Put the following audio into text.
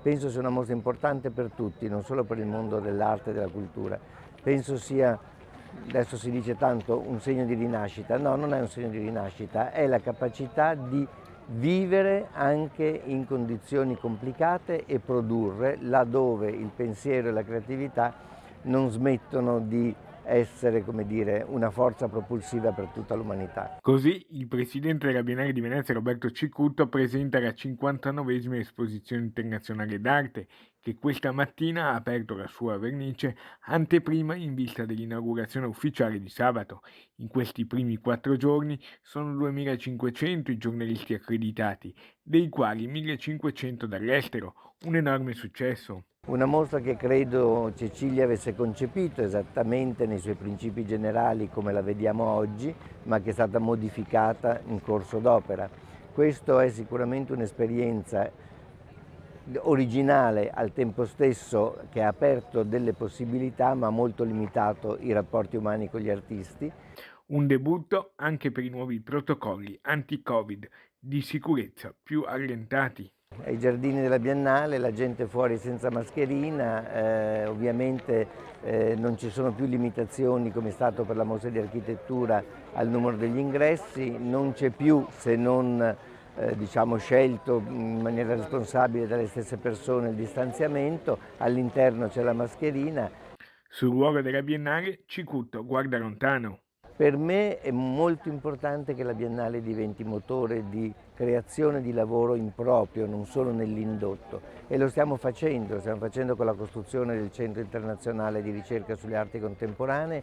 penso sia una mostra importante per tutti, non solo per il mondo dell'arte e della cultura. Penso sia, adesso si dice tanto, un segno di rinascita. No, non è un segno di rinascita, è la capacità di vivere anche in condizioni complicate e produrre laddove il pensiero e la creatività non smettono di essere, come dire, una forza propulsiva per tutta l'umanità. Così il presidente della Biennale di Venezia Roberto Cicutto presenta la 59esima esposizione internazionale d'arte che questa mattina ha aperto la sua vernice anteprima in vista dell'inaugurazione ufficiale di sabato. In questi primi 4 giorni sono 2500 i giornalisti accreditati, dei quali 1500 dall'estero, un enorme successo. Una mostra che credo Cecilia avesse concepito esattamente nei suoi principi generali come la vediamo oggi, ma che è stata modificata in corso d'opera. Questo è sicuramente un'esperienza originale al tempo stesso che ha aperto delle possibilità ma molto limitato i rapporti umani con gli artisti. Un debutto anche per i nuovi protocolli anti-Covid di sicurezza più allentati. Ai giardini della Biennale, la gente fuori senza mascherina, ovviamente non ci sono più limitazioni come è stato per la mostra di architettura al numero degli ingressi, non c'è più, se non diciamo scelto in maniera responsabile dalle stesse persone, il distanziamento, all'interno c'è la mascherina. Sul ruolo della Biennale Cicutto guarda lontano. Per me è molto importante che la Biennale diventi motore di creazione di lavoro in proprio, non solo nell'indotto, e lo stiamo facendo con la costruzione del Centro Internazionale di Ricerca sulle Arti Contemporanee.